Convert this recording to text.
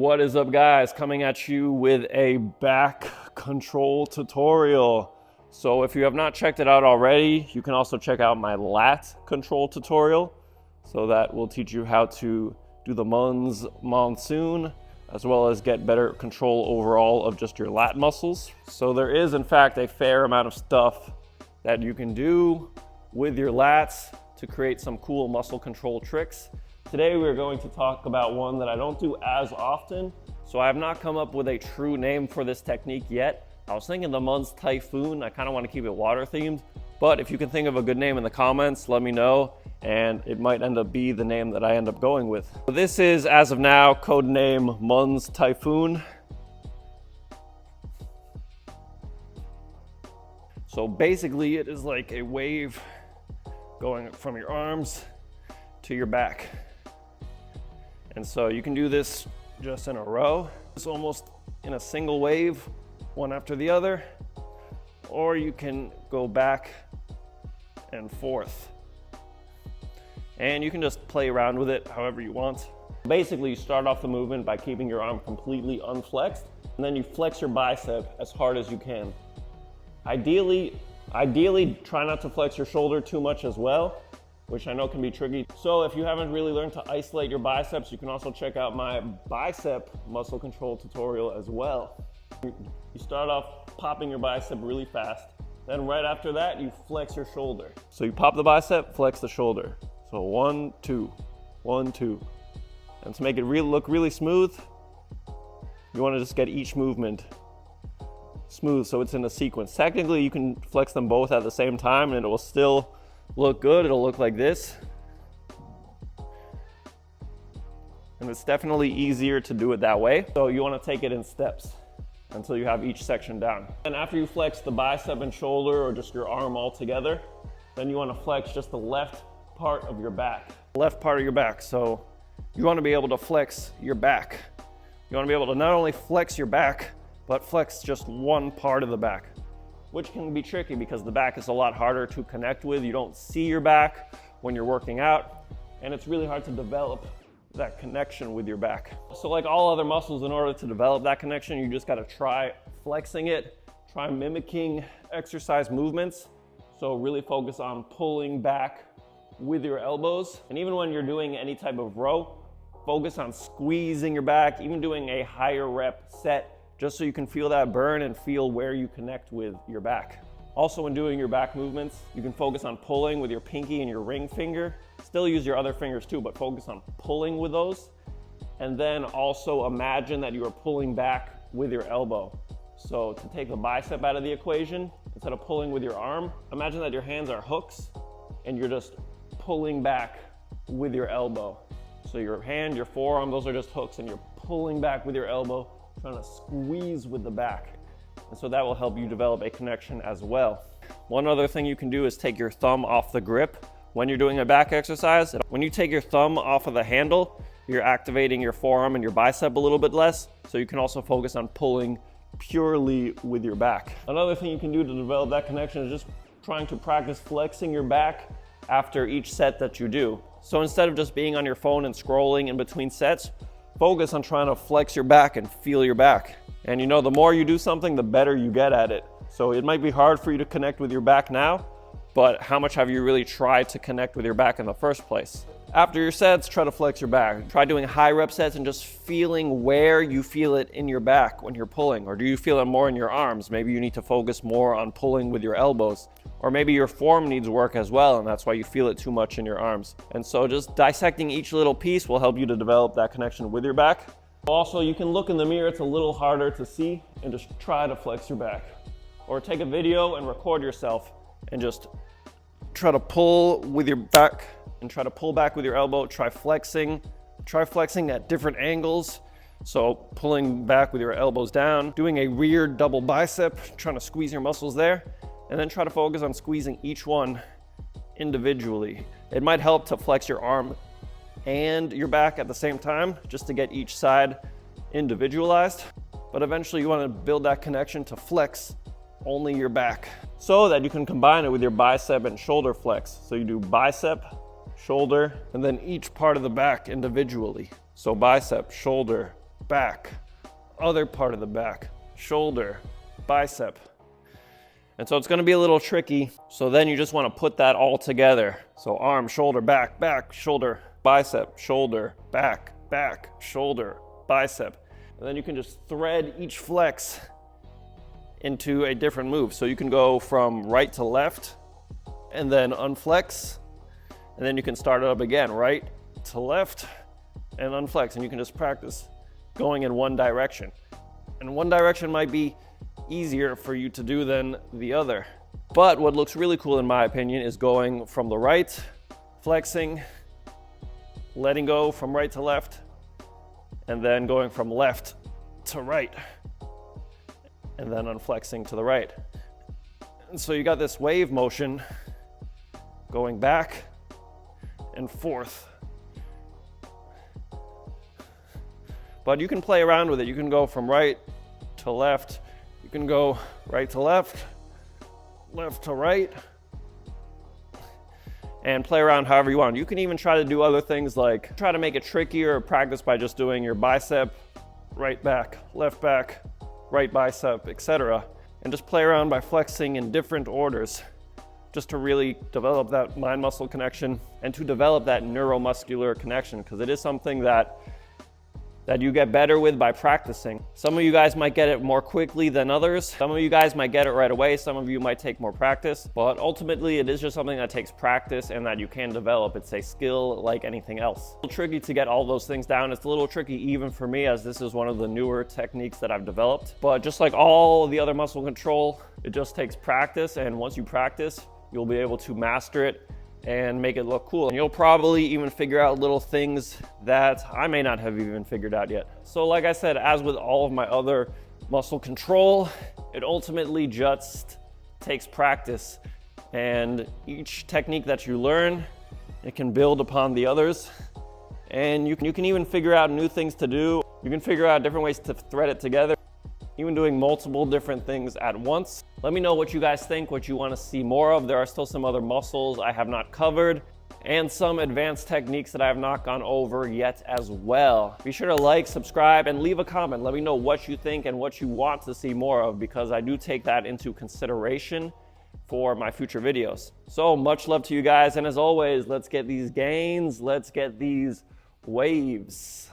What is up, guys? Coming at you with a back control tutorial. So if you have not checked it out already, you can also check out my lat control tutorial. So that will teach you how to do the Munz monsoon, as well as get better control overall of just your lat muscles. So there is in fact a fair amount of stuff that you can do with your lats to create some cool muscle control tricks. Today we're going to talk about one that I don't do as often, so I have not come up with a true name for this technique yet. I was thinking the Munz Typhoon. I kind of want to keep it water themed, but if you can think of a good name in the comments, let me know, and it might end up be the name that I end up going with. So this is, as of now, code name Munz Typhoon. So basically it is like a wave going from your arms to your back. And so you can do this just in a row. It's almost in a single wave, one after the other, or you can go back and forth. And you can just play around with it however you want. Basically, you start off the movement by keeping your arm completely unflexed, and then you flex your bicep as hard as you can. Ideally, try not to flex your shoulder too much as well, which I know can be tricky. So if you haven't really learned to isolate your biceps, you can also check out my bicep muscle control tutorial as well. You start off popping your bicep really fast. Then right after that, you flex your shoulder. So you pop the bicep, flex the shoulder. So 1, 2, 1, 2. And to make it look really smooth, you want to just get each movement smooth so it's in a sequence. Technically, you can flex them both at the same time and it will still look good. It'll look like this. And it's definitely easier to do it that way. So you want to take it in steps until you have each section down. And after you flex the bicep and shoulder, or just your arm all together, then you want to flex just the left part of your back. Left part of your back. So you want to be able to flex your back. You want to be able to not only flex your back, but flex just one part of the back, which can be tricky because the back is a lot harder to connect with. You don't see your back when you're working out, and it's really hard to develop that connection with your back. So like all other muscles, in order to develop that connection, you just gotta try flexing it, try mimicking exercise movements. So really focus on pulling back with your elbows. And even when you're doing any type of row, focus on squeezing your back, even doing a higher rep set, just so you can feel that burn and feel where you connect with your back. Also, when doing your back movements, you can focus on pulling with your pinky and your ring finger. Still use your other fingers too, but focus on pulling with those. And then also imagine that you are pulling back with your elbow. So to take the bicep out of the equation, instead of pulling with your arm, imagine that your hands are hooks and you're just pulling back with your elbow. So your hand, your forearm, those are just hooks, and you're pulling back with your elbow, trying to squeeze with the back. And so that will help you develop a connection as well. One other thing you can do is take your thumb off the grip when you're doing a back exercise. When you take your thumb off of the handle, you're activating your forearm and your bicep a little bit less, so you can also focus on pulling purely with your back. Another thing you can do to develop that connection is just trying to practice flexing your back after each set that you do. So instead of just being on your phone and scrolling in between sets, focus on trying to flex your back and feel your back. And you know, the more you do something, the better you get at it. So it might be hard for you to connect with your back now, but how much have you really tried to connect with your back in the first place? After your sets, try to flex your back. Try doing high rep sets and just feeling where you feel it in your back when you're pulling. Or do you feel it more in your arms? Maybe you need to focus more on pulling with your elbows. Or maybe your form needs work as well, and that's why you feel it too much in your arms. And so just dissecting each little piece will help you to develop that connection with your back. Also, you can look in the mirror. It's a little harder to see, and just try to flex your back. Or take a video and record yourself and just try to pull with your back and try to pull back with your elbow. Try flexing at different angles. So pulling back with your elbows down, doing a rear double bicep, trying to squeeze your muscles there, and then try to focus on squeezing each one individually. It might help to flex your arm and your back at the same time, just to get each side individualized. But eventually you want to build that connection to flex only your back, so that you can combine it with your bicep and shoulder flex. So you do bicep, shoulder, and then each part of the back individually. So bicep, shoulder, back, other part of the back, shoulder, bicep. And so it's gonna be a little tricky. So then you just wanna put that all together. So arm, shoulder, back, back, shoulder, bicep, shoulder, back, back, shoulder, bicep. And then you can just thread each flex into a different move. So you can go from right to left and then unflex. And then you can start it up again, right to left and unflex. And you can just practice going in one direction. And one direction might be easier for you to do than the other. But what looks really cool in my opinion is going from the right, flexing, letting go from right to left, and then going from left to right, and then unflexing to the right. And so you got this wave motion going back and forth. But you can play around with it. You can go from right to left. You can go right to left, left to right, and play around however you want. You can even try to do other things like try to make it trickier or practice by just doing your bicep, right back, right bicep, etc. And just play around by flexing in different orders just to really develop that mind-muscle connection and to develop that neuromuscular connection, because it is something that you get better with by practicing. Some of you guys might get it more quickly than others. Some of you guys might get it right away. Some of you might take more practice, but ultimately it is just something that takes practice and that you can develop. It's a skill like anything else. It's a little tricky to get all those things down. It's a little tricky even for me, as this is one of the newer techniques that I've developed. But just like all the other muscle control, it just takes practice. And once you practice, you'll be able to master it and make it look cool. And you'll probably even figure out little things that I may not have even figured out yet. So like I said, as with all of my other muscle control, it ultimately just takes practice. And each technique that you learn, it can build upon the others. And you can even figure out new things to do. You can figure out different ways to thread it together. Even doing multiple different things at once. Let me know what you guys think, what you want to see more of. There are still some other muscles I have not covered and some advanced techniques that I have not gone over yet as well. Be sure to like, subscribe, and leave a comment. Let me know what you think and what you want to see more of, because I do take that into consideration for my future videos. So much love to you guys, and as always, let's get these gains, let's get these waves.